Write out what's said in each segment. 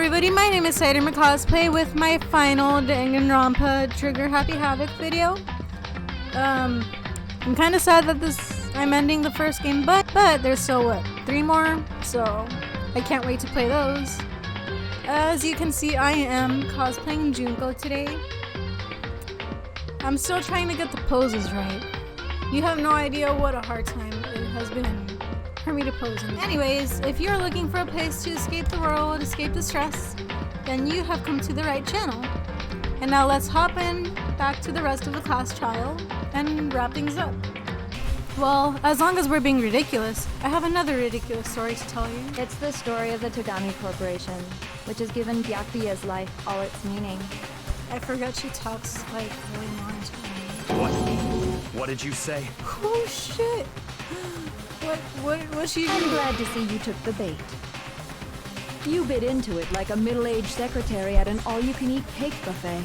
everybody, my name is PsyDreamer Cosplay with my final Danganronpa Trigger Happy Havoc video. I'm kind of sad that I'm ending the first game, but there's still 3 more, so I can't wait to play those. As you can see, I am cosplaying Junko today. I'm still trying to get the poses right. You have no idea what a hard time it has been for me to pose in. Anyways, if you're looking for a place to escape the world, escape the stress, then you have come to the right channel. And now let's hop in back to the rest of the class trial and wrap things up. Well, as long as we're being ridiculous, I have another ridiculous story to tell you. It's the story of the Togami Corporation, which has given Byakuya's life all its meaning. I forgot she talks like really monotone. What did you say? Oh shit! What she I'm doing? glad to see you took the bait. You bit into it like a middle-aged secretary at an all-you-can-eat cake buffet.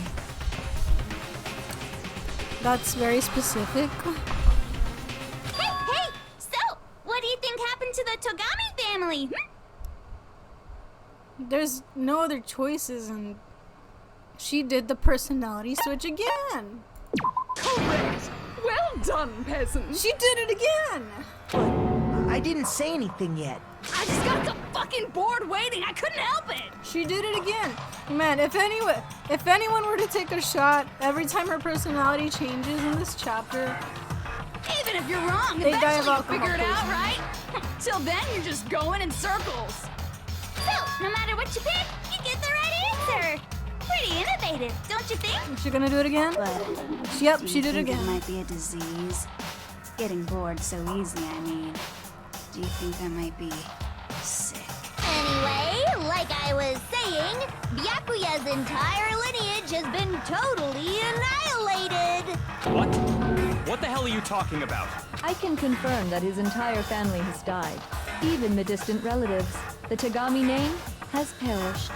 That's very specific. Hey! So, what do you think happened to the Togami family? There's no other choices, and she did the personality switch again. Correct! Well done, peasant! She did it again! I didn't say anything yet. I just got so fucking bored waiting, I couldn't help it! She did it again. Man, if anyone were to take a shot every time her personality changes in this chapter, Even if you're wrong, They die of eventually you'll alcohol figure it out, poisoning. right? Till then, you're just going in circles. So, no matter what you pick, you get the right answer. Pretty innovative, don't you think? is she gonna do it again? But Yep, do she you did it think again. It might be a disease. Getting bored so easy, I mean. Do you think I might be sick? Anyway, like I was saying, Byakuya's entire lineage has been totally annihilated. What? What the hell are you talking about? I can confirm that his entire family has died. Even the distant relatives. The Togami name has perished.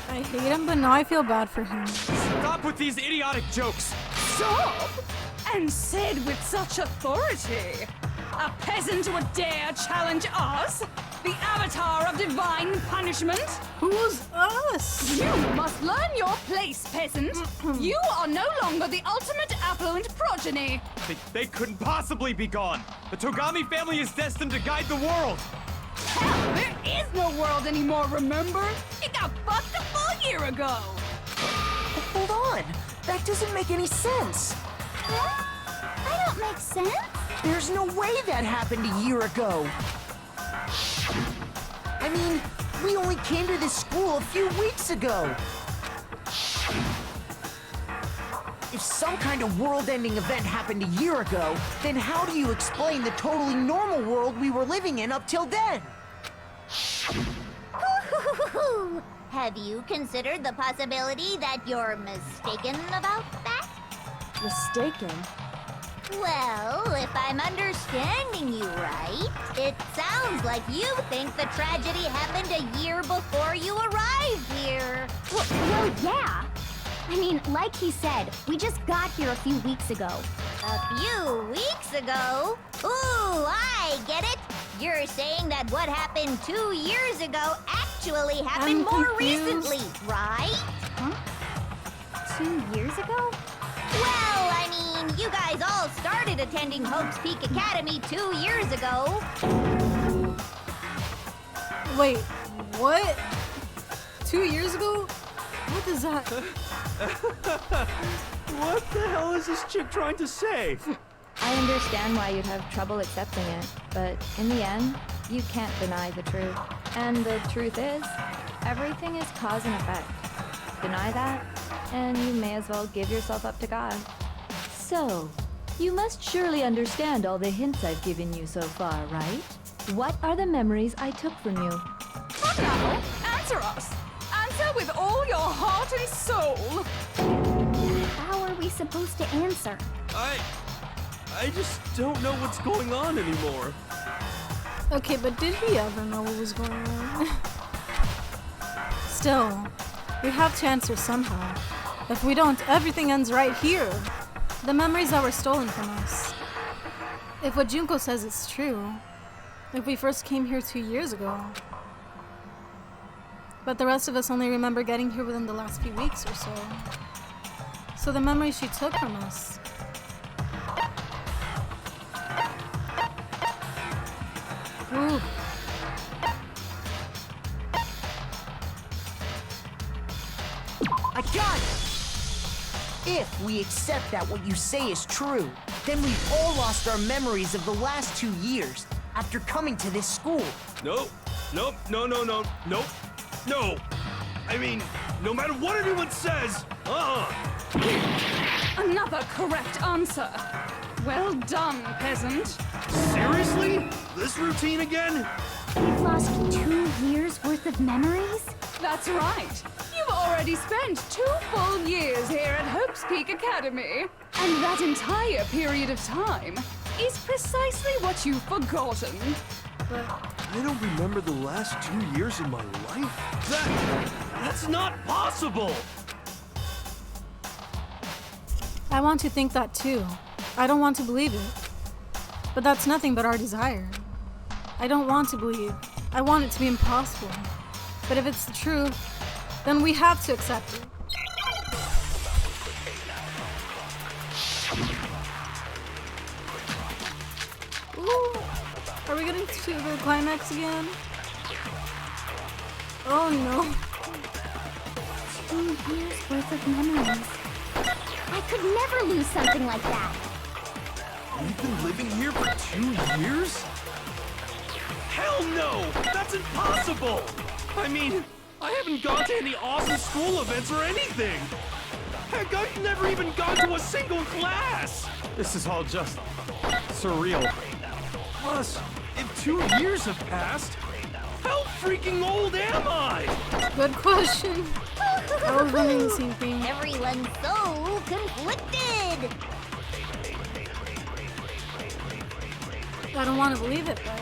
I hate him, but now I feel bad for him. Stop with these idiotic jokes! Stop! And said with such authority. A peasant would dare challenge us? The avatar of divine punishment? Who's us? You must learn your place, peasant. You are no longer the ultimate affluent progeny. They couldn't possibly be gone! The Togami family is destined to guide the world! Hell, there is no world anymore, remember? It got fucked a full year ago. Hold on. That doesn't make any sense. Huh? I don't make sense. There's no way that happened a year ago. I mean, we only came to this school a few weeks ago. If some kind of world-ending event happened a year ago, then how do you explain the totally normal world we were living in up till then? Have you considered the possibility that you're mistaken about that? Mistaken? Well, if I'm understanding you right, it sounds like you think the tragedy happened a year before you arrived here. Well, yeah. I mean, like he said, we just got here a few weeks ago. A few weeks ago? Ooh, I get it. You're saying that what happened 2 years ago actually happened I'm more confused. recently, right? 2 years ago? Well, I mean, you guys all started attending Hope's Peak Academy 2 years ago. Wait, what? 2 years ago? What is that? What the hell is this chick trying to say? I understand why you'd have trouble accepting it, but in the end, you can't deny the truth. And the truth is, everything is cause and effect. Deny that, and you may as well give yourself up to God. So, you must surely understand all the hints I've given you so far, right? What are the memories I took from you? Come now, answer us. Answer with all your heart and soul. How are we supposed to answer? I just don't know what's going on anymore. Okay, but did he ever know what was going on? Still, we have to answer somehow. If we don't, everything ends right here. The memories that were stolen from us. If what Junko says is true, if we first came here 2 years ago, But the rest of us only remember getting here within the last few weeks or so. So the memories she took from us. Ooh. I got it! If we accept that what you say is true, then we've all lost our memories of the last 2 years after coming to this school. Nope. Nope. No. Nope. No. I mean, no matter what anyone says, Another correct answer. Well done, peasant. Seriously? This routine again? We've lost 2 years worth of memories? That's right. You've already spent 2 full years here at Hope's Peak Academy. And that entire period of time is precisely what you've forgotten. I don't remember the last 2 years of my life? That's not possible! I want to think that too. I don't want to believe it. But that's nothing but our desire. I don't want to believe. I want it to be impossible. But if it's the truth, then we have to accept it. Ooh. Are we getting to the climax again? Oh no. 2 years worth of memories. I could never lose something like that. We've been living here for 2 years? Hell no! That's impossible! I mean, I haven't gone to any awesome school events or anything! Heck, I've never even gone to a single class! This is all just surreal. Plus, if 2 years have passed, how freaking old am I? Good question. I was wondering the same thing. Everyone's so conflicted. I don't want to believe it, but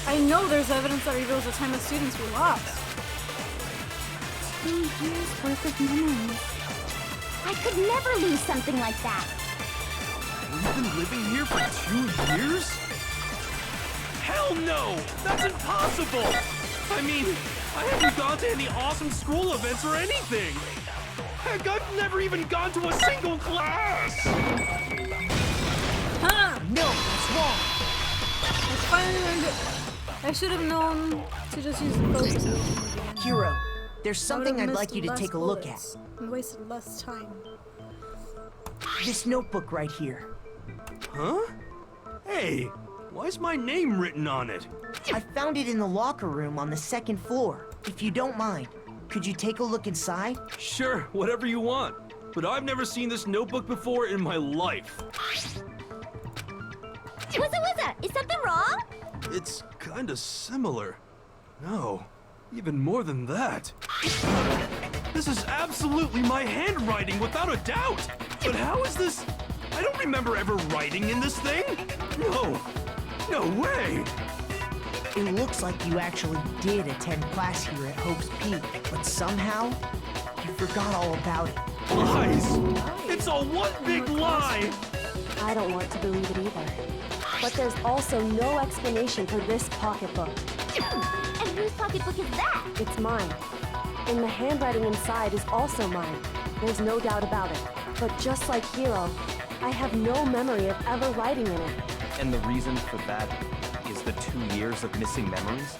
I know there's evidence that reveals the time of students we lost. 2 years worth of memories. I could never lose something like that. We've been living here for 2 years? Hell no! That's impossible! I mean, I haven't gone to any awesome school events or anything! Heck, I've never even gone to a single class! Huh! No, that's wrong. I finally learned it. I should have known to just use the focus. Hero, there's something I'd like you to take a look at. And wasted less time. This notebook right here. Huh? Hey, why's my name written on it? I found it in the locker room on the 2nd floor. If you don't mind, could you take a look inside? Sure, whatever you want. But I've never seen this notebook before in my life. What's Is something wrong? It's kinda similar. No, even more than that. This is absolutely my handwriting, without a doubt! But how is this? I don't remember ever writing in this thing! No way! It looks like you actually did attend class here at Hope's Peak, but somehow, you forgot all about it. Lies! It's all one big lie! I don't want to believe it either. But there's also no explanation for this pocketbook. And whose pocketbook is that? It's mine. And the handwriting inside is also mine. There's no doubt about it. But just like Hero, I have no memory of ever writing in it. And the reason for that is the 2 years of missing memories?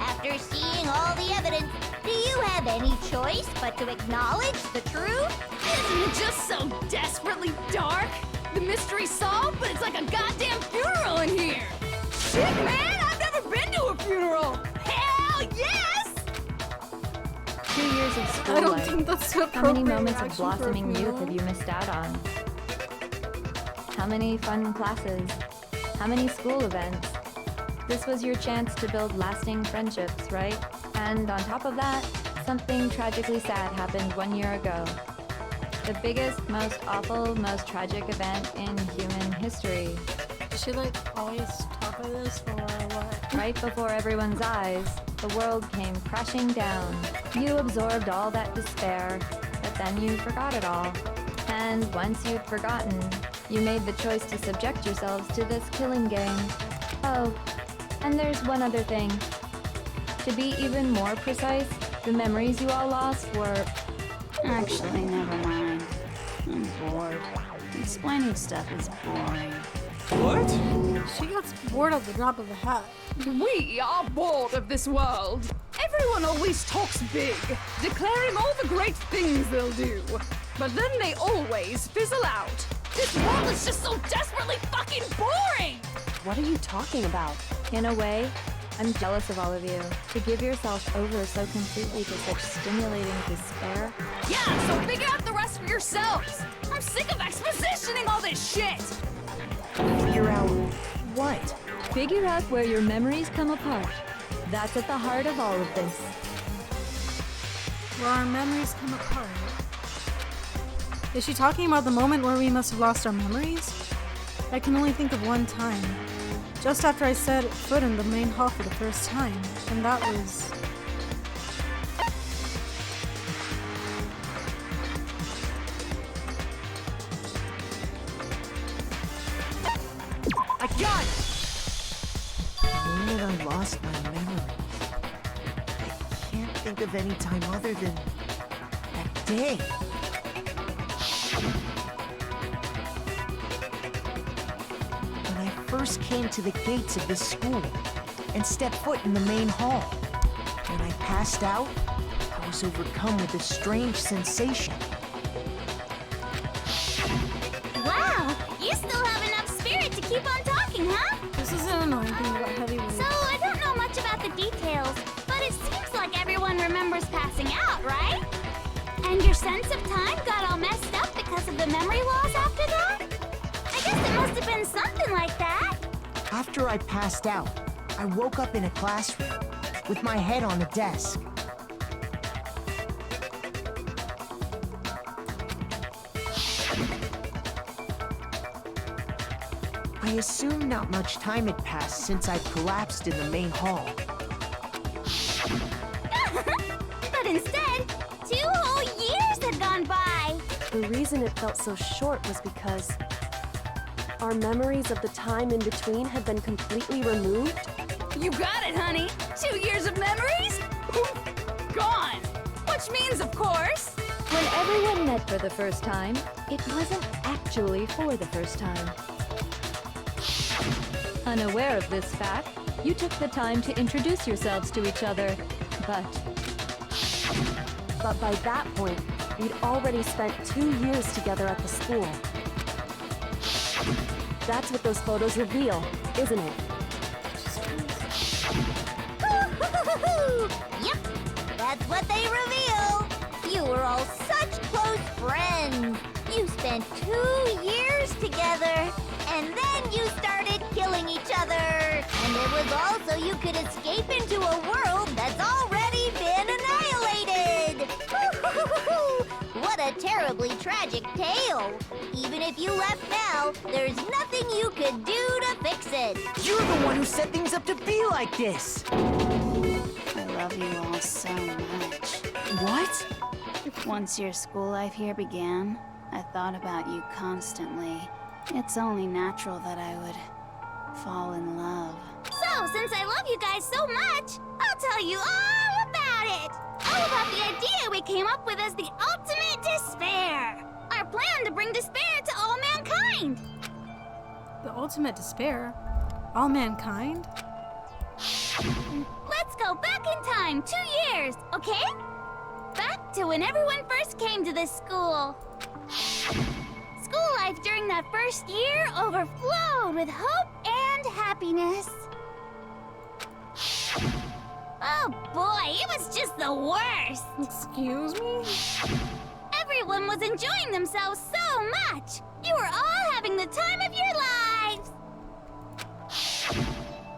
After seeing all the evidence, do you have any choice but to acknowledge the truth? Isn't it just so desperately dark? The mystery's solved, but it's like a goddamn funeral in here! Shit, man! I've never been to a funeral! Hell yes! 2 years of school I don't life. think that's How many appropriate moments of reaction for a blossoming youth funeral. have you missed out on? How many fun classes? How many school events? This was your chance to build lasting friendships, right? And on top of that, something tragically sad happened 1 year ago. The biggest, most awful, most tragic event in human history. Does she like always talk like this or what? Right before everyone's eyes, the world came crashing down. You absorbed all that despair, but then you forgot it all. And once you'd forgotten, you made the choice to subject yourselves to this killing game. Oh, And there's one other thing. To be even more precise, the memories you all lost were... Actually, never mind. I'm bored. Explaining stuff is boring. What? She gets bored at the drop of a hat. We are bored of this world. Everyone always talks big, declaring all the great things they'll do. But then they always fizzle out. This world is just so desperately fucking boring! What are you talking about? In a way, I'm jealous of all of you. To give yourselves over so completely to such stimulating despair. Yeah, so figure out the rest for yourselves! I'm sick of expositioning all this shit! Figure out what? Figure out where your memories come apart. That's at the heart of all of this. Where our memories come apart. Is she talking about the moment where we must have lost our memories? I can only think of one time. Just after I set foot in the main hall for the first time. And that was... I got it! The moment I lost my memories. I can't think of any time other than that day. When I first came to the gates of this school and stepped foot in the main hall. When I passed out, I was overcome with a strange sensation. Wow, you still have enough spirit to keep on talking, huh? This is an annoying thing about heavyweights. So, I don't know much about the details, but it seems like everyone remembers passing out, right? And your sense of time got all messed up because of the memory loss after that? I guess it must have been something like that. After I passed out, I woke up in a classroom with my head on a desk. I assumed not much time had passed since I'd collapsed in the main hall. But instead, 2 whole years had gone by. The reason it felt so short was because our memories of the time in between had been completely removed. You got it, honey. 2 years of memories? Poof, gone. Which means, of course... When everyone met for the first time, it wasn't actually for the first time. Unaware of this fact, you took the time to introduce yourselves to each other, but But by that point, we'd already spent 2 years together at the school. That's what those photos reveal, isn't it? Yep, that's what they reveal. You were all such close friends. You spent 2 years together, and then you started killing each other. And it was all so you could escape into a world that's already been annihilated. What a terribly tragic tale. Even if you left now, there's nothing you could do to fix it. You're the one who set things up to be like this! I love you all so much. What? Once your school life here began, I thought about you constantly. It's only natural that I would fall in love. So, since I love you guys so much, I'll tell you all about it. All about the idea we came up with as the ultimate despair. Our plan to bring despair to all mankind. The ultimate despair? All mankind? Let's go back in time 2 years, okay? Back to when everyone first came to this school. School life during that first year overflowed with hope and happiness. Oh boy, it was just the worst. Excuse me? Everyone was enjoying themselves so much. You were all having the time of your lives.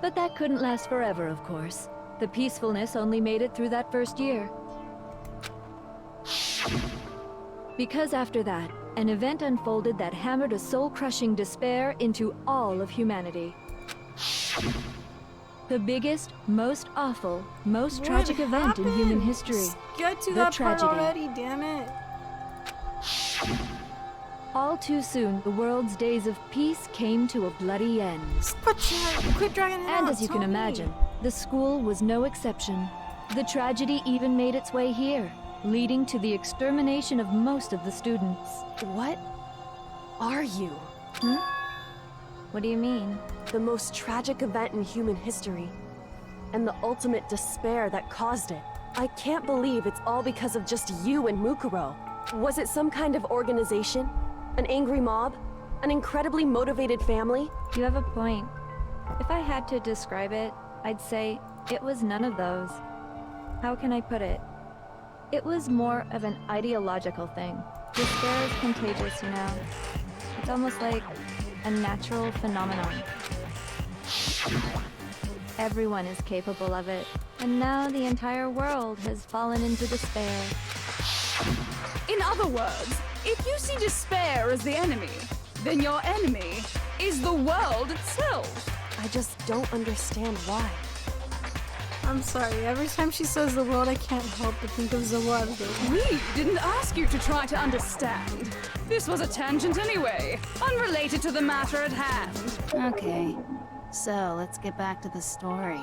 But that couldn't last forever, of course. The peacefulness only made it through that first year. Because after that, an event unfolded that hammered a soul-crushing despair into all of humanity. The biggest, most awful, most tragic event in human history. Just get to The that tragedy. part already, damn it. All too soon, the world's days of peace came to a bloody end. Quit dragging it out. And as you can tell me. imagine, the school was no exception. The tragedy even made its way here, leading to the extermination of most of the students. What are you? What do you mean? The most tragic event in human history, and the ultimate despair that caused it. I can't believe it's all because of just you and Mukuro. Was it some kind of organization? An angry mob? An incredibly motivated family? You have a point. If I had to describe it, I'd say it was none of those. How can I put it? It was more of an ideological thing. Despair is contagious, you know. It's almost like a natural phenomenon. Everyone is capable of it, and now the entire world has fallen into despair. In other words, if you see despair as the enemy, then your enemy is the world itself. I just don't understand why. I'm sorry, every time she says the world, I can't help but think of Zawadu. We didn't ask you to try to understand. This was a tangent anyway, unrelated to the matter at hand. Okay, so let's get back to the story.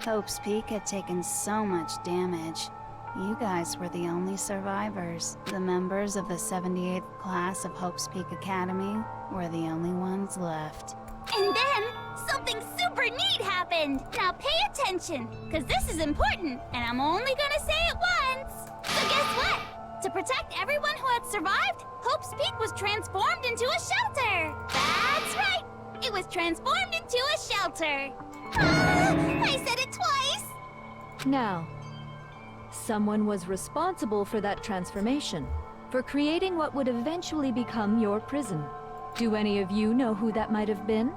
Hope's Peak had taken so much damage. You guys were the only survivors. The members of the 78th class of Hope's Peak Academy were the only ones left. And then, something super neat happened! Now pay attention, because this is important, and I'm only gonna say it once! So guess what? To protect everyone who had survived, Hope's Peak was transformed into a shelter! That's right! It was transformed into a shelter! I said it twice! Now, someone was responsible for that transformation, for creating what would eventually become your prison. Do any of you know who that might have been?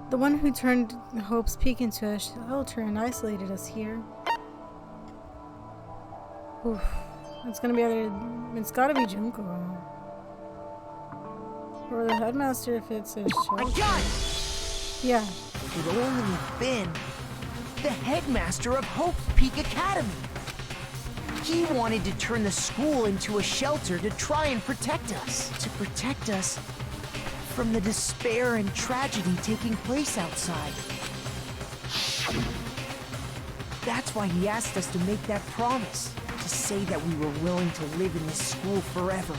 The one who turned Hope's Peak into a shelter and isolated us here. Oof. It's gonna be it's gotta be Junko. Or the headmaster if it's a shelter. I got it! Yeah. Could only been the headmaster of Hope Peak Academy. He wanted to turn the school into a shelter to try and protect us. To protect us from the despair and tragedy taking place outside. That's why he asked us to make that promise. To say that we were willing to live in this school forever.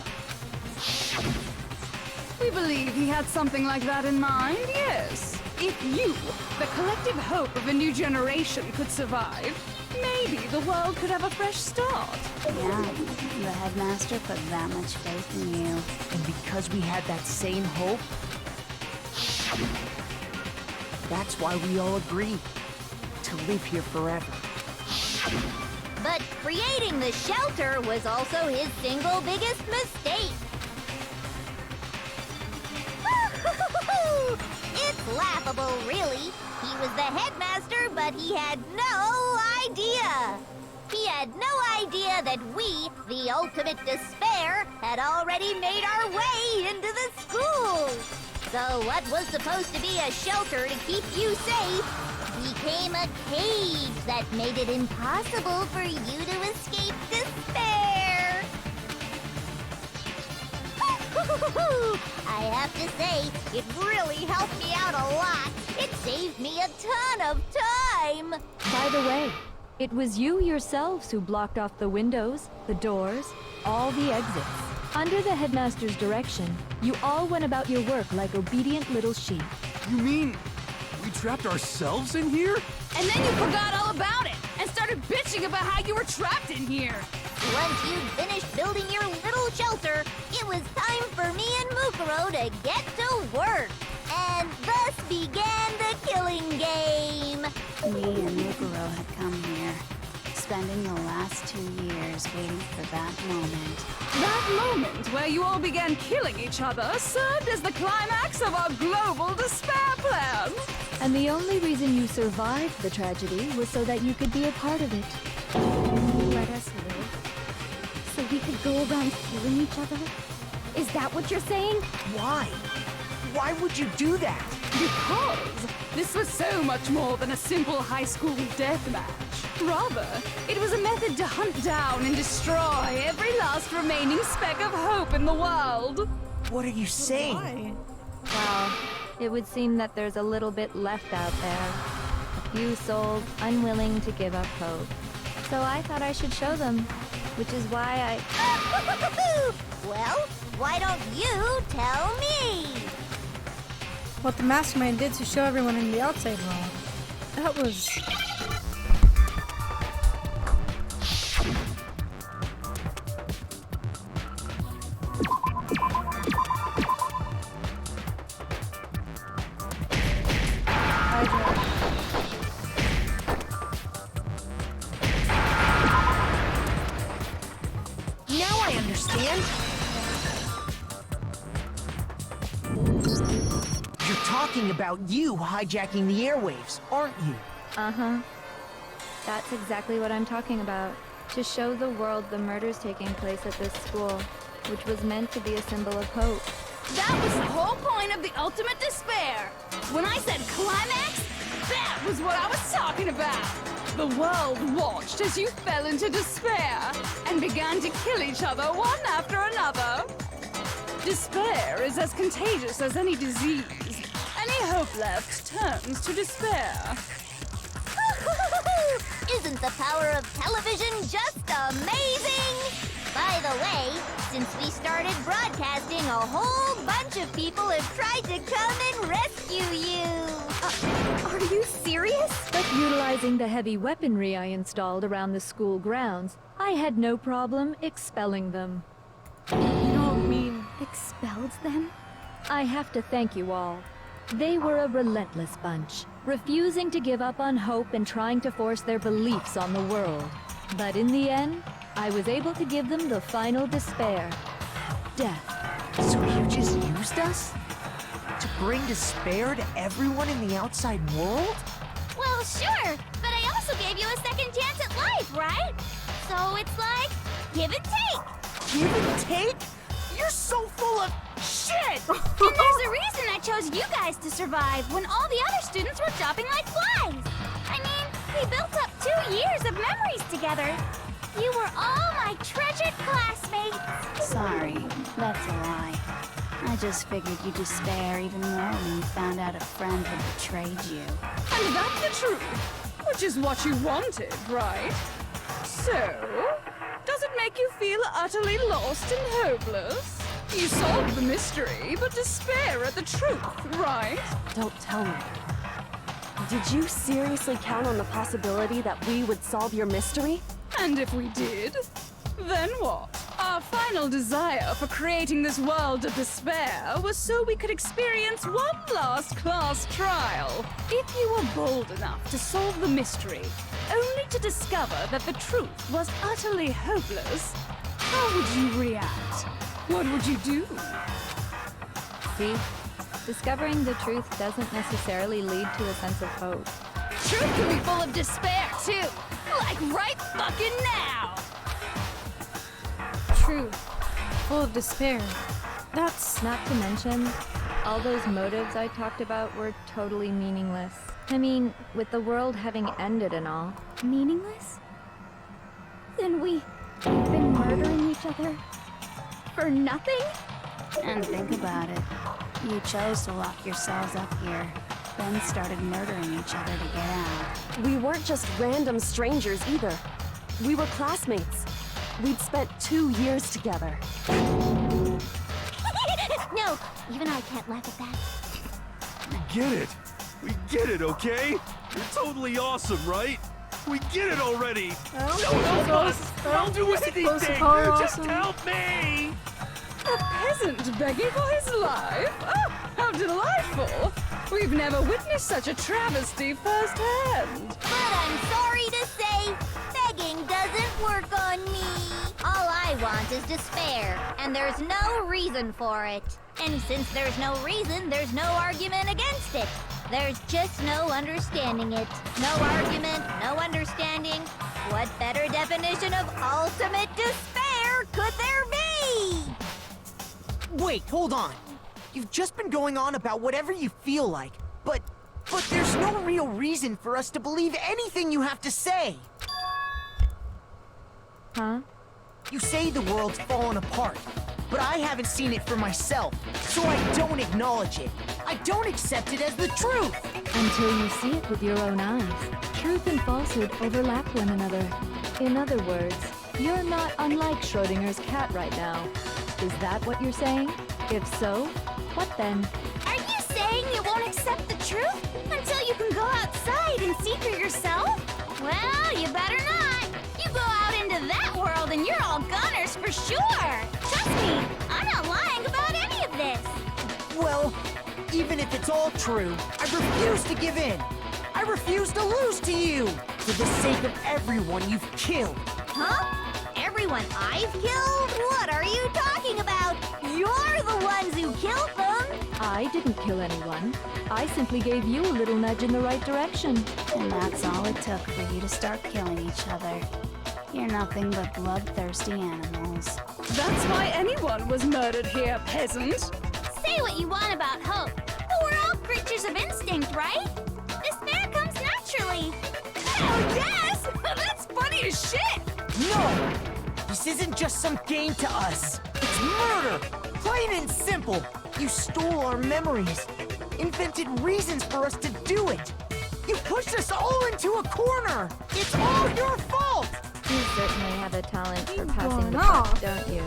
We believe he had something like that in mind, yes. If you, the collective hope of a new generation, could survive, maybe the world could have a fresh start. Yeah, the headmaster put that much faith in you. And because we had that same hope, that's why we all agreed to live here forever. But creating the shelter was also his single biggest mistake. It's laughable, really. He was the headmaster, but he had no idea. He had no idea that we, the ultimate despair, had already made our way into the school. So what was supposed to be a shelter to keep you safe became a cage that made it impossible for you to escape despair. I have to say, it really helped me out a lot. It saved me a ton of time. By the way, it was you yourselves who blocked off the windows, the doors, all the exits. Under the headmaster's direction, you all went about your work like obedient little sheep. You mean we trapped ourselves in here? And then you forgot all about it and started bitching about how you were trapped in here. Once you finished building your little shelter, it was time for me and Mukuro to get to work. And thus began the killing game. Me and Mukuro had come here, spending the last 2 years waiting for that moment. That moment where you all began killing each other served as the climax of our global despair plan. And the only reason you survived the tragedy was so that you could be a part of it. Let us live? So we could go around killing each other? Is that what you're saying? Why? Why would you do that? Because this was so much more than a simple high school death match. Rather, it was a method to hunt down and destroy every last remaining speck of hope in the world. What are you saying? Why? Well, it would seem that there's a little bit left out there. A few souls unwilling to give up hope. So I thought I should show them, which is why Well, why don't you tell me? What the mastermind did to show everyone in the outside world. That was... Now I understand. You're talking about you hijacking the airwaves, aren't you? Uh-huh. That's exactly what I'm talking about. To show the world the murders taking place at this school, which was meant to be a symbol of hope. That was the whole point of the ultimate despair. When I said climax, that was what I was talking about. The world watched as you fell into despair and began to kill each other one after another. Despair is as contagious as any disease. Any hope left turns to despair. Isn't the power of television just amazing? By the way, since we started broadcasting, a whole bunch of people have tried to come and rescue you. Are you serious? But utilizing the heavy weaponry I installed around the school grounds, I had no problem expelling them. You don't mean... Expelled them? I have to thank you all. They were a relentless bunch, refusing to give up on hope and trying to force their beliefs on the world. But in the end, I was able to give them the final despair. Death. So you just used us? To bring despair to everyone in the outside world? Well, sure, but I also gave you a second chance at life, right? So it's like, give and take. Give and take? You're so full of shit! And there's a reason I chose you guys to survive when all the other students were dropping like flies. I mean, we built up 2 years of memories together. You were all my treasured classmates. Sorry, that's a lie. I just figured you'd despair even more when you found out a friend had betrayed you. And that's the truth, which is what you wanted, right? So, does it make you feel utterly lost and hopeless? You solved the mystery, but despair at the truth, right? Don't tell me. Did you seriously count on the possibility that we would solve your mystery? And if we did, then what? Our final desire for creating this world of despair was so we could experience one last class trial. If you were bold enough to solve the mystery, only to discover that the truth was utterly hopeless, how would you react? What would you do? See? Discovering the truth doesn't necessarily lead to a sense of hope. Truth can be full of despair, too! Like right fucking now! True. Full of despair. That's... Not to mention, all those motives I talked about were totally meaningless. I mean, with the world having ended and all. Meaningless? Then we've been murdering each other for nothing? And think about it. You chose to lock yourselves up here, then started murdering each other to get out. We weren't just random strangers either. We were classmates. We'd spent 2 years together. No, even I can't laugh at that. We get it. We get it, okay? You're totally awesome, right? We get it already. I Don't help us. I'll do Supposed to anything. call her Just awesome. help me. A peasant begging for his life? Oh, how delightful! We've never witnessed such a travesty firsthand. But I'm sorry to say, begging doesn't work on me. All I want is despair, and there's no reason for it. And since there's no reason, there's no argument against it. There's just no understanding it. No argument, no understanding. What better definition of ultimate despair could there be? Wait, hold on. You've just been going on about whatever you feel like, but there's no real reason for us to believe anything you have to say. Huh? You say the world's fallen apart, but I haven't seen it for myself, so I don't acknowledge it. I don't accept it as the truth. Until you see it with your own eyes. Truth and falsehood overlap one another. In other words, you're not unlike Schrodinger's cat right now. Is that what you're saying? If so, what then? Are you saying you won't accept the truth until you can go outside and see for yourself? Well, you better not. You go out into that world and you're all goners for sure. Trust me, I'm not lying about any of this. Well, even if it's all true, I refuse to give in. I refuse to lose to you. For the sake of everyone you've killed. Huh? Everyone I've killed? What are you talking about? You're the ones who killed them! I didn't kill anyone. I simply gave you a little nudge in the right direction. And that's all it took for you to start killing each other. You're nothing but bloodthirsty animals. That's why anyone was murdered here, peasant. Say what you want about hope, but we're all creatures of instinct, right? Despair comes naturally. Hell yes! That's funny as shit! No! This isn't just some game to us. It's murder! Plain and simple. You stole our memories. Invented reasons for us to do it. You pushed us all into a corner. It's all your fault! You certainly have a talent for He's passing going the off. buck, don't you?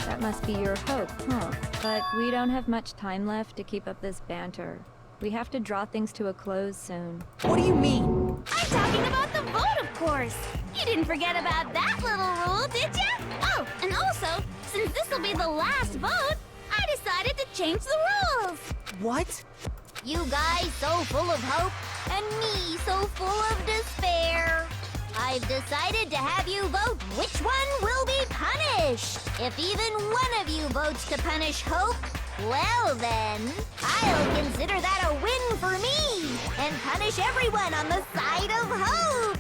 That must be your hope, huh? But we don't have much time left to keep up this banter. We have to draw things to a close soon. What do you mean? I'm talking about the vote, of course. You didn't forget about that little rule, did ya? Oh, and also, since this will be the last vote, I decided to change the rules. What? You guys so full of hope, and me so full of despair. I've decided to have you vote which one will be punished. If even one of you votes to punish Hope, well then, I'll consider that a win for me and punish everyone on the side of Hope.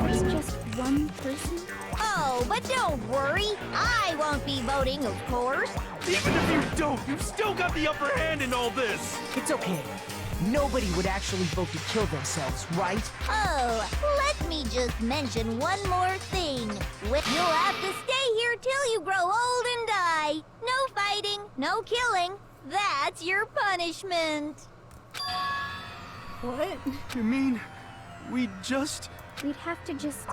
It's just one person? Oh, but don't worry, I won't be voting, of course. Even if you don't, you've still got the upper hand in all this! It's okay. Nobody would actually vote to kill themselves, right? Oh, let me just mention one more thing. You'll have to stay here till you grow old and die. No fighting, no killing. That's your punishment. What? You mean we just... We'd have to just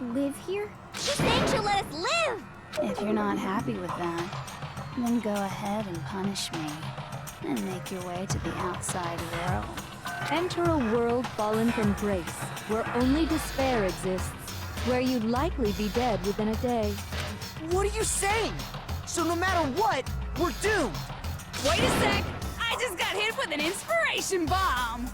live here? She's saying she'll let us live. If you're not happy with that, then go ahead and punish me. And make your way to the outside world. Enter a world fallen from grace, where only despair exists, where you'd likely be dead within a day. What are you saying? So no matter what, we're doomed. Wait a sec! I just got hit with an inspiration bomb!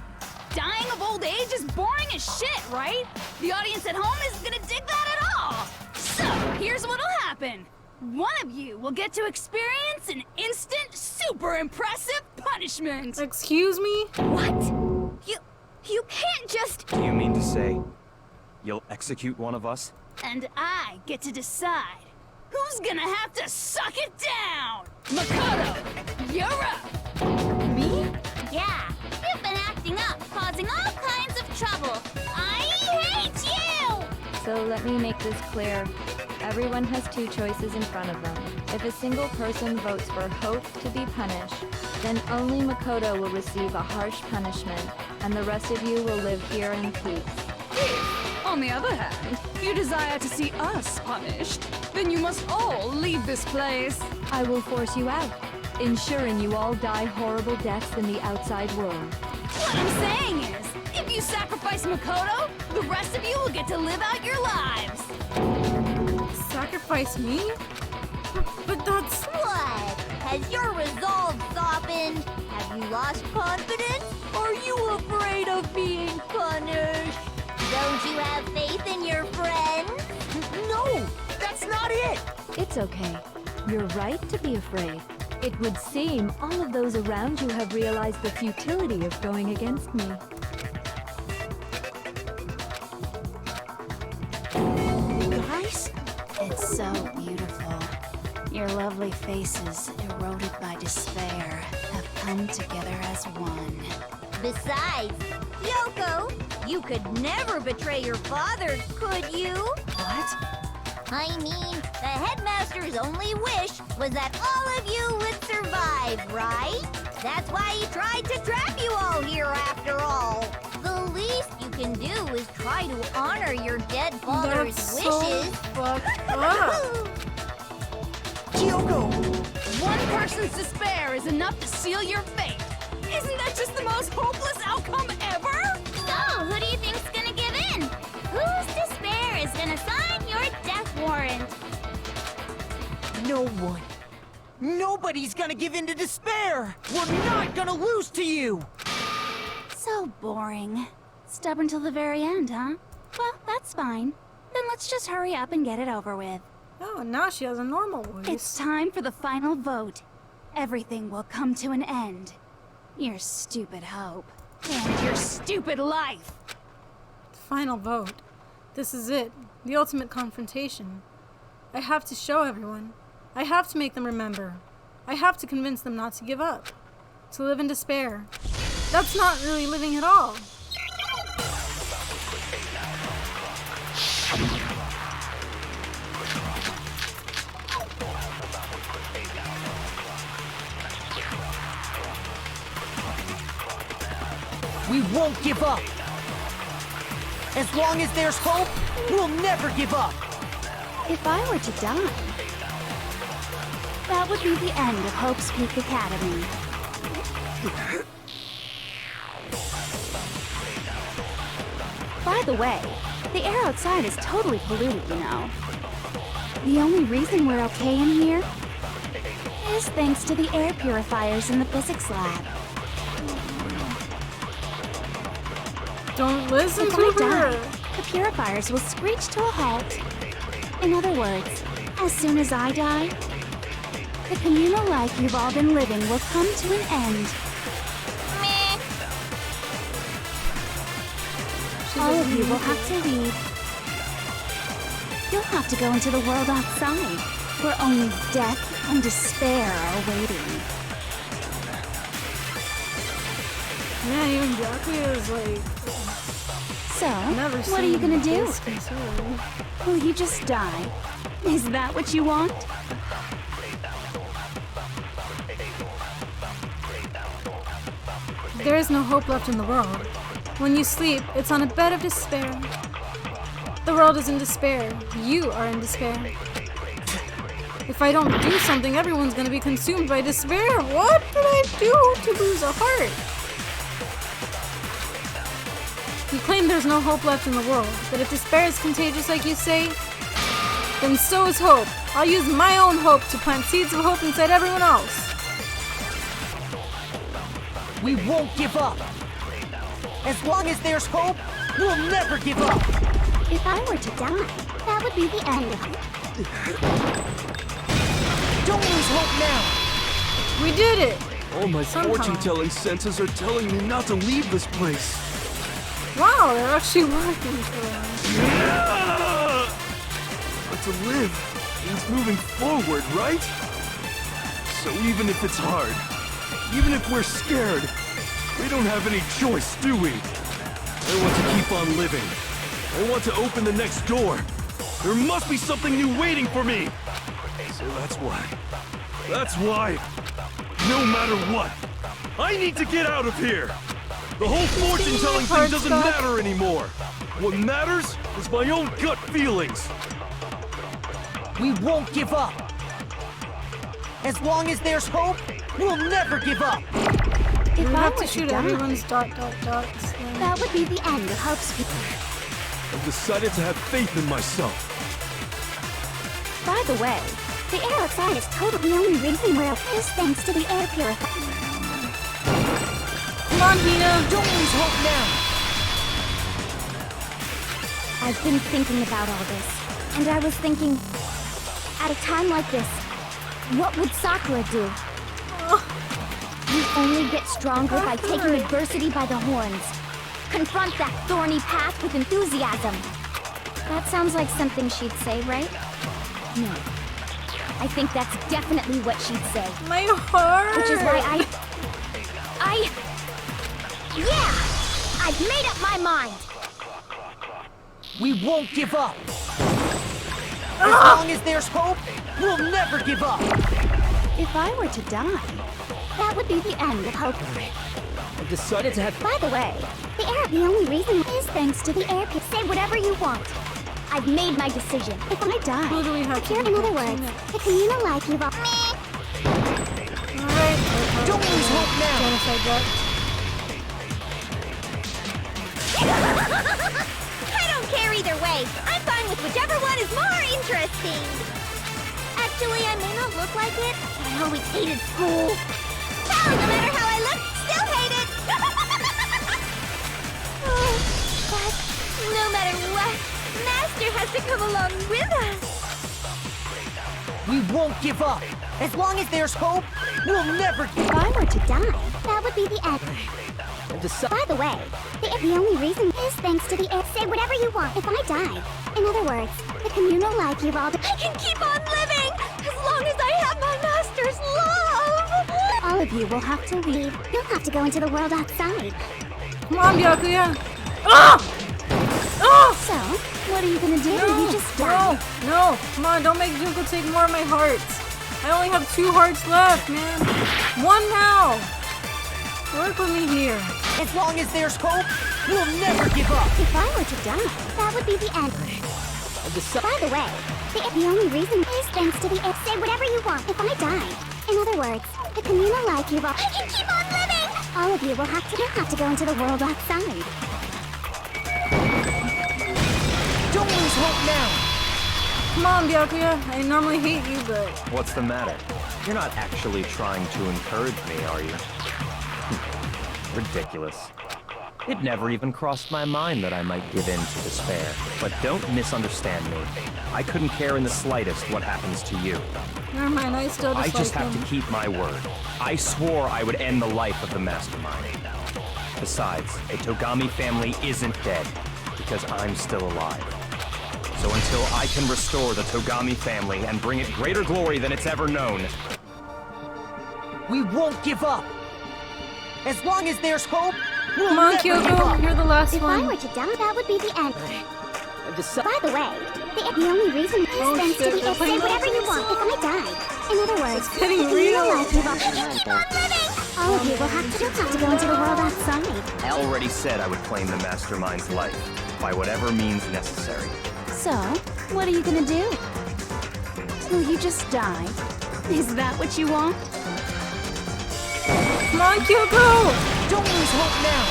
Dying of old age is boring as shit, right? The audience at home isn't gonna dig that at all! So, here's what'll happen. One of you will get to experience an instant, super impressive punishment! Excuse me? What? You can't just... Do you mean to say you'll execute one of us? And I get to decide who's gonna have to suck it down! Makoto, you're up! Me? Yeah, you've been acting up, causing all kinds of trouble. I hate you! So let me make this clear. Everyone has two choices in front of them. If a single person votes for Hope to be punished, then only Makoto will receive a harsh punishment, and the rest of you will live here in peace. If, on the other hand, you desire to see us punished, then you must all leave this place. I will force you out, ensuring you all die horrible deaths in the outside world. What I'm saying is, if you sacrifice Makoto, the rest of you will get to live out your lives. Sacrifice me? But that's... What? Has your resolve softened? Have you lost confidence? Are you afraid of being punished? Don't you have faith in your friends? No, that's not it. It's okay. You're right to be afraid. It would seem all of those around you have realized the futility of going against me. Guys? It's so beautiful. Your lovely faces, eroded by despair, have come together as one. Besides, Yoko, you could never betray your father, could you? What? I mean, the headmaster's only wish was that all of you would survive, right? That's why he tried to trap you all here after all. The least you can do is try to honor your dead father's That's wishes. so fucked up. Kyoko! One person's despair is enough to seal your fate. Isn't that just the most hopeless outcome ever? So, who do you think's gonna give in? Whose despair is gonna sign your death warrant? No one. Nobody's gonna give in to despair! We're not gonna lose to you! So boring. Stubborn till the very end, huh? Well, that's fine. Then let's just hurry up and get it over with. Oh, now she has a normal voice. It's time for the final vote. Everything will come to an end. Your stupid hope. And your stupid life. Final vote. This is it. The ultimate confrontation. I have to show everyone. I have to make them remember. I have to convince them not to give up. To live in despair. That's not really living at all. We won't give up! As long as there's hope, we'll never give up! If I were to die, that would be the end of Hope's Peak Academy. By the way, the air outside is totally polluted, you know. The only reason we're okay in here is thanks to the air purifiers in the physics lab. Don't listen If to I her. die, the purifiers will screech to a halt. In other words, as soon as I die, the communal life you've all been living will come to an end. Meh. All of you will have to leave. You'll have to go into the world outside, where only death and despair are waiting. Man, even Byakuya is like... So, Never what are you seen gonna do? this concerned. Will you just die? Is that what you want? There is no hope left in the world. When you sleep, it's on a bed of despair. The world is in despair. You are in despair. If I don't do something, everyone's gonna be consumed by despair. What did I do to lose a heart? You claim there's no hope left in the world, but if despair is contagious like you say, then so is hope. I'll use my own hope to plant seeds of hope inside everyone else. We won't give up! As long as there's hope, we'll never give up! If I were to die, that would be the end of it. Don't lose hope now! We did it! All my Somehow. fortune-telling senses are telling me not to leave this place. Wow, they're actually working for us. But to live means moving forward, right? So even if it's hard, even if we're scared, we don't have any choice, do we? I want to keep on living. I want to open the next door. There must be something new waiting for me. So that's why, no matter what, I need to get out of here. The whole fortune-telling thing doesn't matter anymore. What matters is my own gut feelings. We won't give up! As long as there's hope, we'll never give up! If We I have were to shoot die, everyone's dots. that would be the end of Hope's Peak. I've decided to have faith in myself. By the way, the air outside is totally the only reason we're okay is thanks to the air purifier. Come on, Hina! Don't lose hope now! I've been thinking about all this, and I was thinking, at a time like this, what would Sakura do? You only get stronger by taking adversity by the horns. Confront that thorny path with enthusiasm. That sounds like something she'd say, right? No. I think that's definitely what she'd say. My heart! Which is why yeah! I've made up my mind! We won't give up! As long as there's hope, we'll never give up. If I were to die, That would be the end of hope. I decided to have... By the way, the only reason is thanks to the air. Say whatever you want. I've made my decision. If I die, Who do we have to in other words, the communal life you've all... Alright. Don't lose hope now. Genocide duck. I don't care either way. I'm fine with whichever one is more interesting. Actually, I may not look like it, but I always hated school. Hell, no matter how I look, still hate it. Oh, but no matter what, Master has to come along with us. We won't give up. As long as there's hope, we'll never give If I were to die, that would be the end. By the way, the only reason is thanks to the air. Say whatever you want. If I die, in other words, the communal life you've all... I can keep on living as long as I have my Master's love. All of you will have to leave. You'll have to go into the world outside. Come on, Byakuya. Ah! Ah! So, what are you gonna do? No, You just die. no, come on, don't make Junko take more of my hearts. I only have 2 hearts left, man. 1 now. Work with me here. As long as there's hope, we'll never give up. If I were to die, that would be the end. By the way, the only reason is thanks to the air. Say whatever you want. If I die, in other words, the communal life you've all... I can keep on living. All of you will have to go into the world outside. Don't lose hope now. Come on, Byakuya. I normally hate you, but... What's the matter? You're not actually trying to encourage me, are you? Ridiculous. It never even crossed my mind that I might give in to despair. But don't misunderstand me. I couldn't care in the slightest what happens to you. Never mind, I still I dislike just have him. to keep my word. I swore I would end the life of the Mastermind. Besides, the Togami family isn't dead, because I'm still alive. So until I can restore the Togami family and bring it greater glory than it's ever known, We won't give up. As long as there's hope, we'll Come on, never give Kyoko. up. You're the last If one. I were to die, that would be the end. By the way, the only reason is Oh, thanks shit, to the they're air. Say playing whatever you want. If I die, in other words, It's getting the communal real. life you've all... All of you will have to go into the world outside. I already said I would claim the Mastermind's life, by whatever means necessary. so what are you gonna do? Will you just die? Is that what you want? Come on, Kyoko. Don't lose hope now.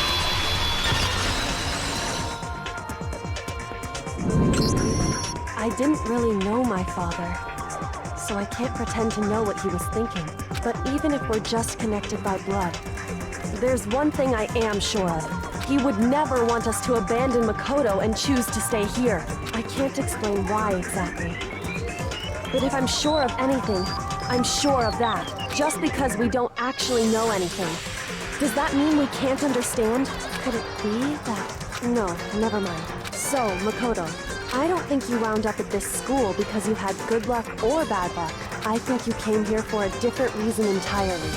I didn't really know my father, so I can't pretend to know what he was thinking. But even if we're just connected by blood, there's one thing I am sure of. He would never want us to abandon Makoto and choose to stay here. I can't explain why exactly. But if I'm sure of anything, I'm sure of that. Just because we don't actually know anything. Does that mean we can't understand? Could it be that... No, never mind. So, Makoto, I don't think you wound up at this school because you had good luck or bad luck. I think you came here for a different reason entirely.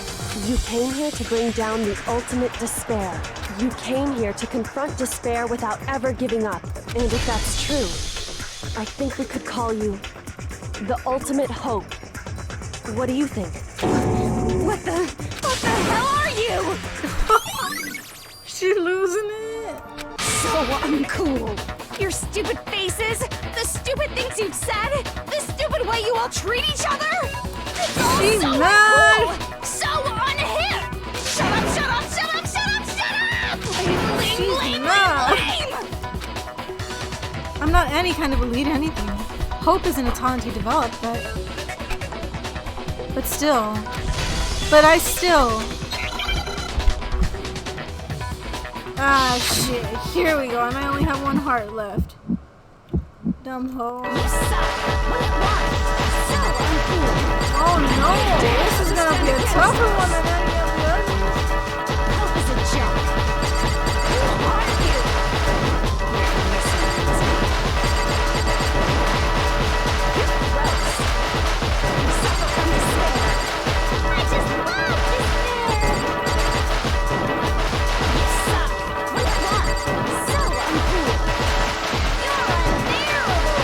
You came here to bring down the ultimate despair. You came here to confront despair without ever giving up. And if that's true, I think we could call you the ultimate hope. What do you think? What the hell are you? She's losing it. So uncool. Your stupid faces, the stupid things you've said, the stupid way you all treat each other. It's all She's so mad. uncool, so unhip. Shut up, shut up, shut up, shut up, shut up! Lame, mad. lame. I'm not any kind of elite anything. Hope isn't a talent you develop, but still. But I still. Ah, shit. Here we go. I might only have 1 heart left. Dumb hoe. You suck. So uncool. Oh no! This is gonna be a tougher one than any of the others. Hope is a joke. Who are you? You're gross. You suffer from despair. I just love despair. You suck. What? So uncool. You're unbearable.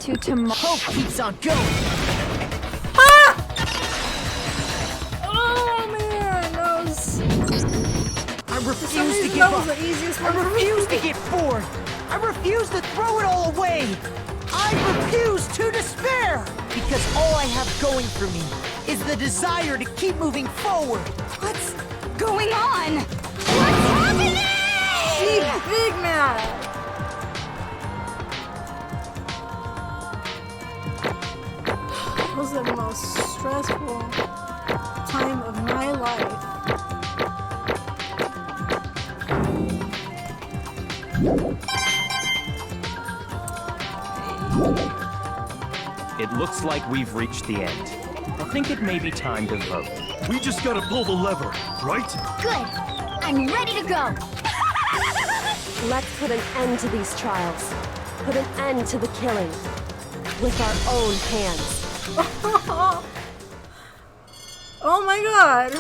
to tomorrow. Hope keeps on going. Oh man, that was... I For some refuse to reason, give that was up. the easiest I one for me. refuse to get bored. I refuse to throw it all away. I refuse to despair. Because all I have going for me is the desire to keep moving forward. What's going on? She big mad. That was the most stressful time of my life. It looks like we've reached the end. I think it may be time to vote. We just gotta pull the lever, right? Good. I'm ready to go. Let's put an end to these trials. Put an end to the killing. With our own hands. Oh my god.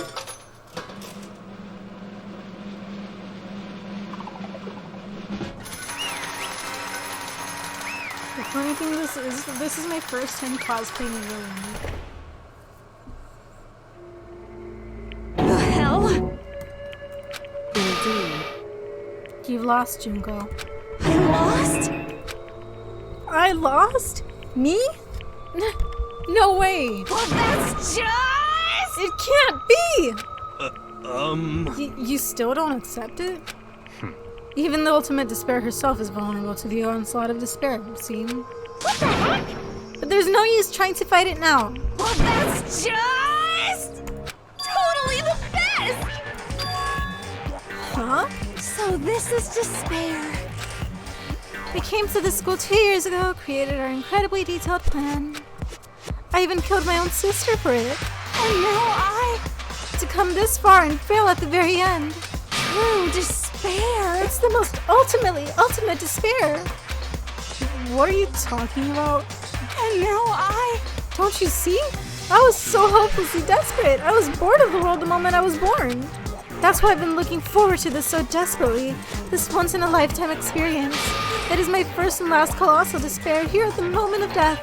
The funny thing this is my first time cosplaying a villain. The hell? Indeed. You've lost, Junko. I lost? I lost? Me? No way. Well, that's just... It can't be! You still don't accept it? Even the ultimate despair herself is vulnerable to the onslaught of despair, see? What the heck? But there's no use trying to fight it now. Well, that's just... totally the best! Huh? So this is despair. We came to this school 2 years ago, created our incredibly detailed plan. I even killed my own sister for it. And now To come this far and fail at the very end. true despair. It's the most ultimate despair. What are you talking about? And now Don't you see? I was so hopelessly desperate. I was bored of the world the moment I was born. That's why I've been looking forward to this so desperately. This once-in-a-lifetime experience. It is my first and last colossal despair here at the moment of death.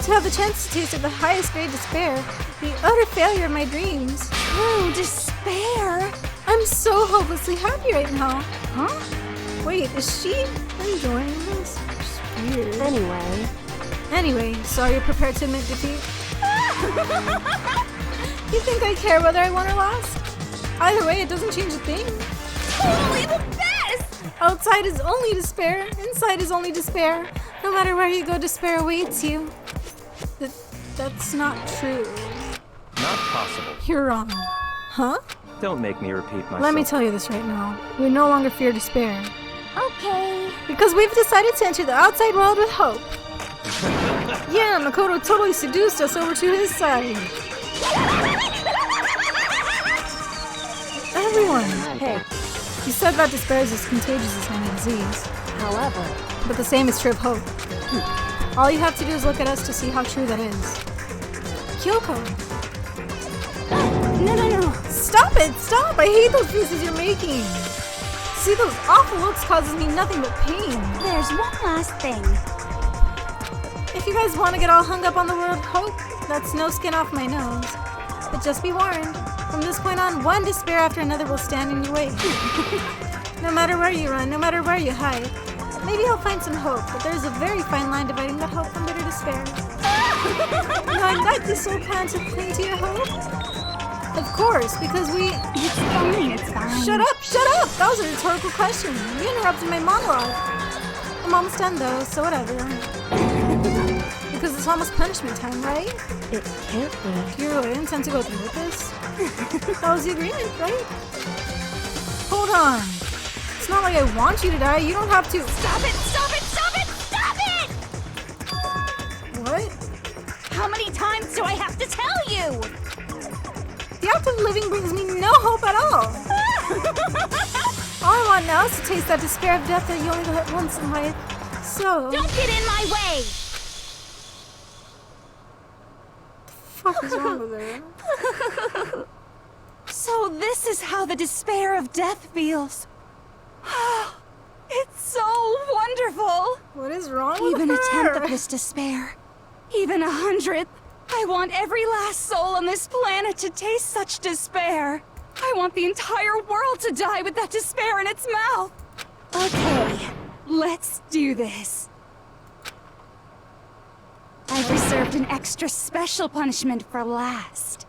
To have the chance to taste of the highest grade despair. The utter failure of my dreams. true despair. I'm so hopelessly happy right now. Huh? Wait, is she enjoying this? It's weird. Anyway, so are you prepared to admit defeat? You think I care whether I won or lost? Either way, it doesn't change a thing. Totally the best! Outside is only despair. Inside is only despair. No matter where you go, despair awaits you. That's not true. Not possible. You're wrong. Huh? Don't make me repeat myself. Let me tell you this right now. We no longer fear despair. Okay. Because we've decided to enter the outside world with hope. Yeah, Makoto totally seduced us over to his side. Everyone! Hey, You said that despair is as contagious as any disease. however, But the same is true of hope. All you have to do is look at us to see how true that is. Kyoko! No. Stop it! Stop! I hate those faces you're making! See, those awful looks causes me nothing but pain. There's one last thing. If you guys want to get all hung up on the word hope, that's no skin off my nose. But just be warned, from this point on, one despair after another will stand in your way. No matter where you run, no matter where you hide. Maybe I'll find some hope, but there's a very fine line dividing that hope from bitter despair. No, I'd like to so plan to cling to your hope. Of course, because we... It's fine. Shut up! That was a rhetorical question. You interrupted my monologue. I'm almost done though, so whatever. Because it's almost punishment time, right? it can't be. You really intend to go through with this? That was the agreement, right? Hold on. It's not like I want you to die. You don't have to... Stop it! What? How many times do I have to tell you? The act of living brings me no hope at all. All I want now is to taste that despair of death that you only get once in life. So... Don't get in my way! What the fuck is wrong with her? So this is how the despair of death feels. It's so wonderful. careful! What is wrong with Even her? a tenth of this despair, even 100th. I want every last soul on this planet to taste such despair. I want the entire world to die with that despair in its mouth. Okay, let's do this. I've reserved an extra special punishment for last.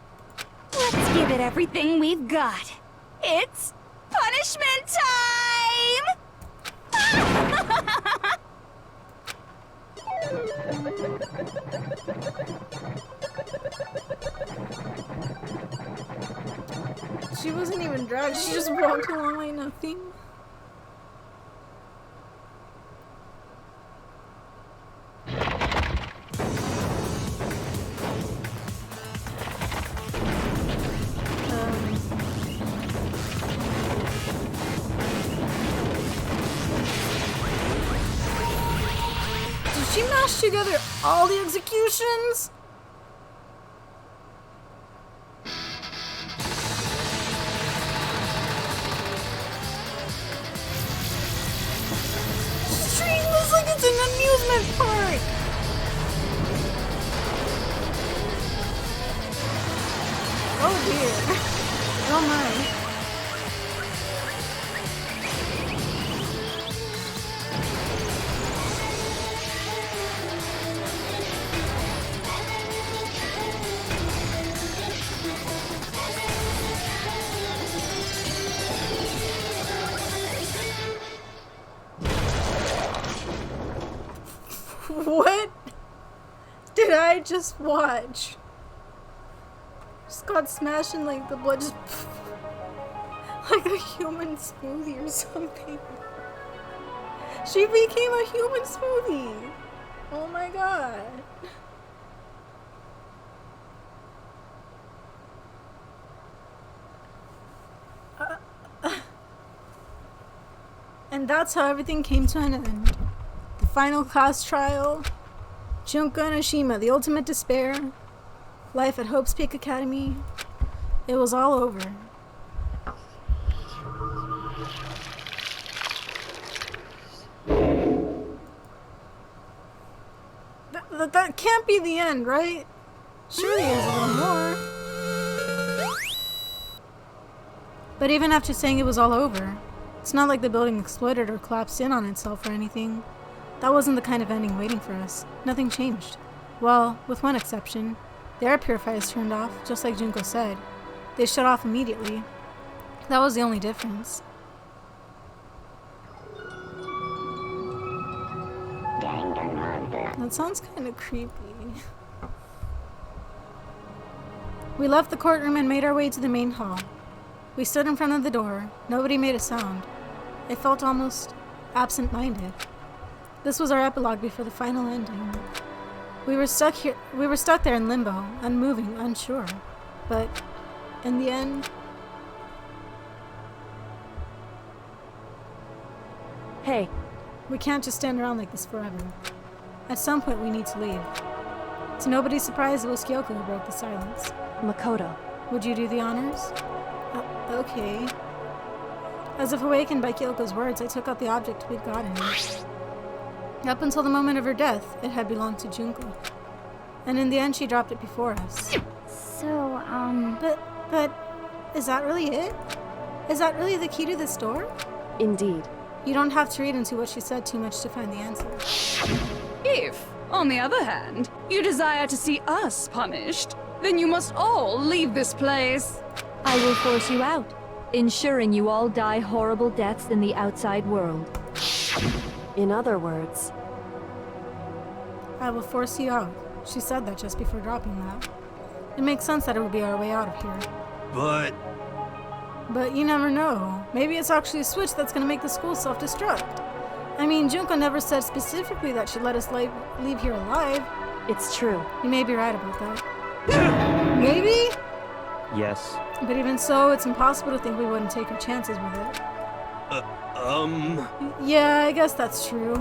Let's give it everything we've got. It's punishment time! She wasn't even dragged, she just walked along like nothing. Did she mash together all the executions? She's treating this like it's an amusement park. Oh dear. Oh my. What did I just watch? Just got smashed and like the blood just like a human smoothie or something. She became a human smoothie. Oh my god. And that's how everything came to an end. The final class trial, Junko and Ashima, the ultimate despair, life at Hope's Peak Academy. It was all over. That can't be the end, right? Surely there's a little more. But even after saying it was all over, it's not like the building exploded or collapsed in on itself or anything. That wasn't the kind of ending waiting for us. Nothing changed. Well, with one exception. The air purifiers turned off, just like Junko said. They shut off immediately. That was the only difference. That sounds kind of creepy. We left the courtroom and made our way to the main hall. We stood in front of the door. Nobody made a sound. I felt almost absent-minded. This was our epilogue before the final ending. We were stuck here. We were stuck there in limbo, unmoving, unsure. But in the end, Hey, we can't just stand around like this forever. At some point, we need to leave. To nobody's surprise, it was Kyoko who broke the silence. Makoto. Would you do the honors? Okay. As if awakened by Kyoko's words, I took out the object we'd gotten. Up until the moment of her death, it had belonged to Junko. And in the end, she dropped it before us. So, But, is that really it? Is that really the key to this door? Indeed. You don't have to read into what she said too much to find the answer. If, on the other hand, you desire to see us punished, then you must all leave this place. I will force you out, ensuring you all die horrible deaths in the outside world. In other words, I will force you out. She said that just before dropping that. It makes sense that it would be our way out of here. But you never know. Maybe it's actually a switch that's gonna make the school self-destruct. I mean, Junko never said specifically that she'd let us leave here alive. it's true. You may be right about that. Maybe? Yes. But even so, it's impossible to think we wouldn't take our chances with it. Yeah, I guess that's true.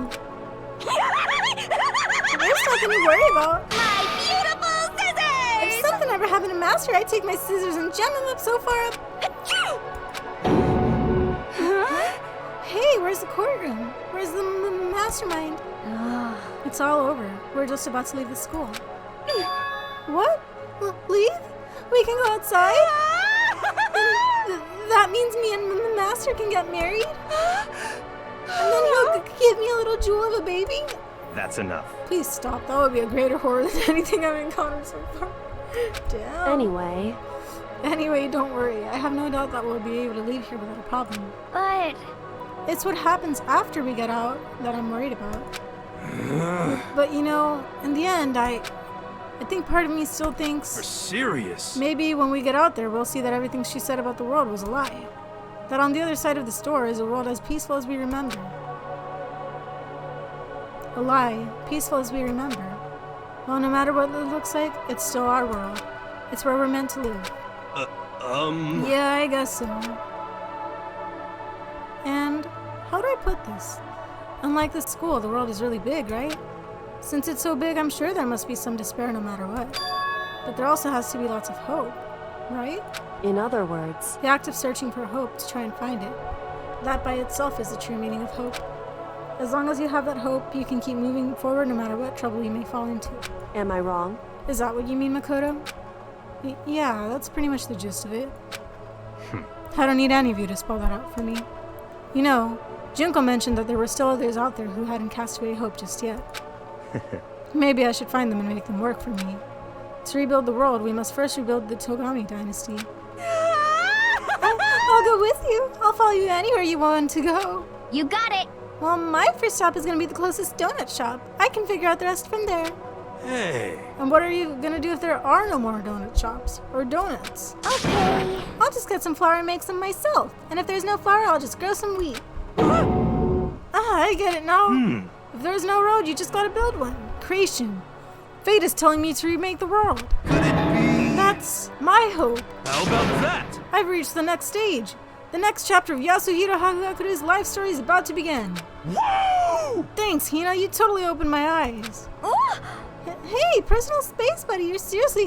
There's nothing to worry about. My beautiful scissors! If something ever happened to Master, I'd take my scissors and jam them up so far up. Hey, where's the courtroom? Where's the mastermind? It's all over. We're just about to leave the school. What? Leave? We can go outside? That means me and the master can get married? And then he'll give me a little jewel of a baby? That's enough. Please stop. That would be a greater horror than anything I've encountered so far. Damn. Anyway, don't worry. I have no doubt that we'll be able to leave here without a problem. But It's what happens after we get out that I'm worried about. But you know, in the end, I think part of me still thinks... You're serious? Maybe when we get out there, we'll see that everything she said about the world was a lie. That on the other side of the store is a world as peaceful as we remember. A lie, peaceful as we remember. Well, no matter what it looks like, it's still our world. It's where we're meant to live. Yeah, I guess so. And how do I put this? Unlike the school, the world is really big, right? Since it's so big, I'm sure there must be some despair no matter what. But there also has to be lots of hope, right? In other words, The act of searching for hope to try and find it. That by itself is the true meaning of hope. As long as you have that hope, you can keep moving forward no matter what trouble you may fall into. am I wrong? Is that what you mean, Makoto? Yeah, that's pretty much the gist of it. I don't need any of you to spell that out for me. You know, Junko mentioned that there were still others out there who hadn't cast away hope just yet. Maybe I should find them and make them work for me. To rebuild the world, we must first rebuild the Togami dynasty. I'll go with you. I'll follow you anywhere you want to go. you got it. Well, my first stop is going to be the closest donut shop. I can figure out the rest from there. Hey. And what are you going to do if there are no more donut shops? Or donuts? Okay. I'll just get some flour and make some myself. And if there's no flour, I'll just grow some wheat. I get it now. If there's no road, you just gotta build one. Creation. Fate is telling me to remake the world. Could it be? That's my hope. How about that? I've reached the next stage. The next chapter of Yasuhiro Hakugakuru's life story is about to begin. Woo! Thanks, Hina. You totally opened my eyes. Hey, personal space, buddy. You're seriously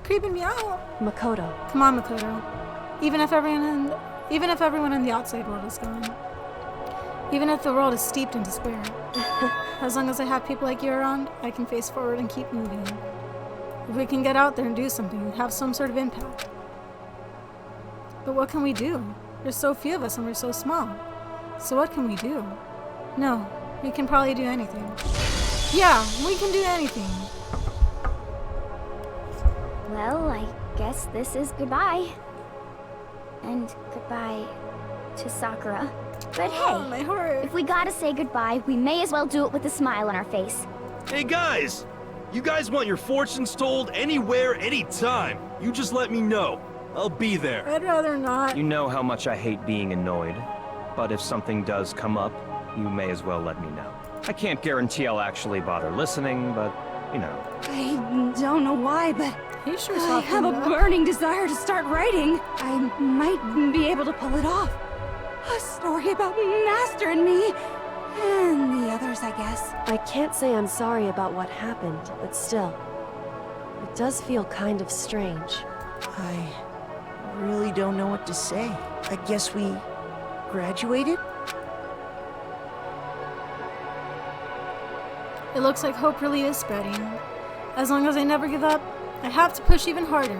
creeping me out. Makoto. Come on, Makoto. Even if everyone in the outside world is gone. Even if the world is steeped in despair. As long as I have people like you around, I can face forward and keep moving. If we can get out there and do something, have some sort of impact. But what can we do? There's so few of us and we're so small. So what can we do? No, we can probably do anything. Yeah, we can do anything. Well, I guess this is goodbye. And goodbye to Sakura. But Oh, hey, my heart. if we gotta say goodbye, we may as well do it with a smile on our face. Hey guys! You guys want your fortunes told anywhere, anytime. You just let me know. I'll be there. I'd rather not. You know how much I hate being annoyed, but if something does come up, you may as well let me know. I can't guarantee I'll actually bother listening, but, you know. I don't know why, but He sure I have a burning desire to start writing. I might be able to pull it off. A story about Master and me, and the others, I guess. I can't say I'm sorry about what happened, but still, it does feel kind of strange. I really don't know what to say. I guess we graduated? It looks like hope really is spreading. As long as I never give up, I have to push even harder.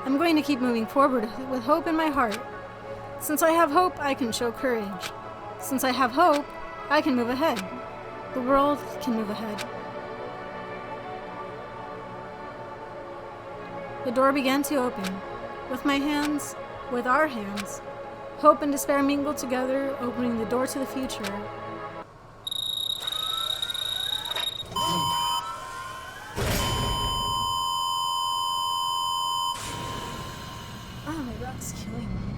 I'm going to keep moving forward with hope in my heart. Since I have hope, I can show courage. Since I have hope, I can move ahead. The world can move ahead. The door began to open. With my hands, with our hands, hope and despair mingled together, opening the door to the future. Oh, my back's killing me.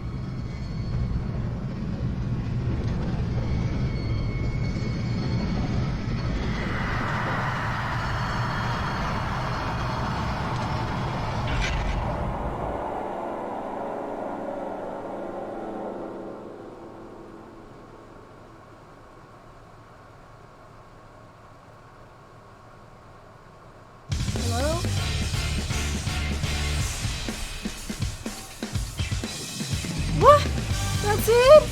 Hello? What? That's it?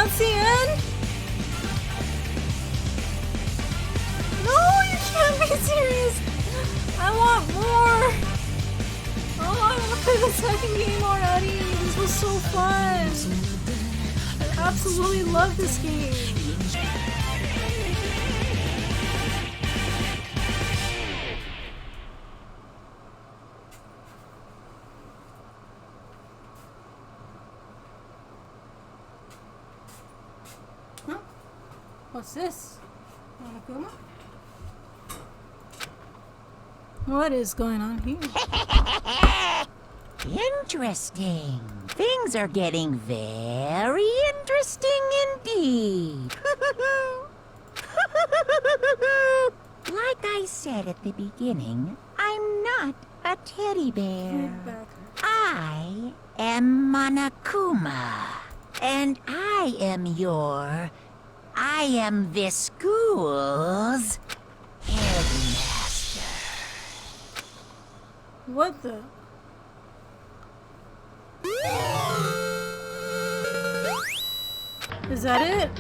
that's the end? No, you can't be serious. I want more. Oh, I want to play the second game already. This was so fun. I absolutely love this game. Huh? What's this? Monokuma? What is going on here? Interesting. Things are getting very interesting indeed. Like I said at the beginning, I'm not a teddy bear. I am Monokuma. And I am this school's headmaster. What the? Is that it?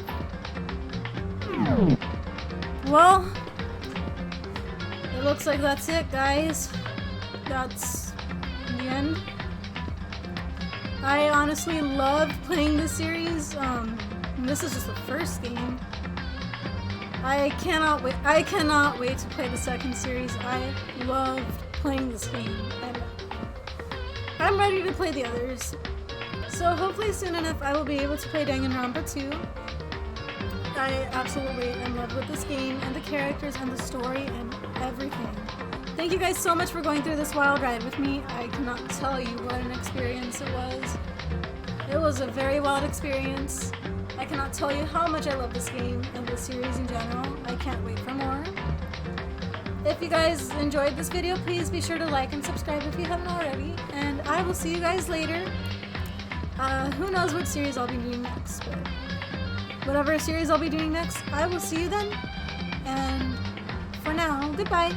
Well, it looks like that's it, guys. That's the end. I honestly love playing this series. This is just the first game. I cannot wait. I cannot wait to play the second series. I loved playing this game, and I'm ready to play the others. So hopefully soon enough I will be able to play Danganronpa 2. I absolutely am in love with this game and the characters and the story and everything. Thank you guys so much for going through this wild ride with me. I cannot tell you what an experience it was. It was a very wild experience. I cannot tell you how much I love this game and this series in general. I can't wait for more. If you guys enjoyed this video, please be sure to like and subscribe if you haven't already. And I will see you guys later. Who knows what series I'll be doing next, but whatever series I'll be doing next, I will see you then. And for now, goodbye.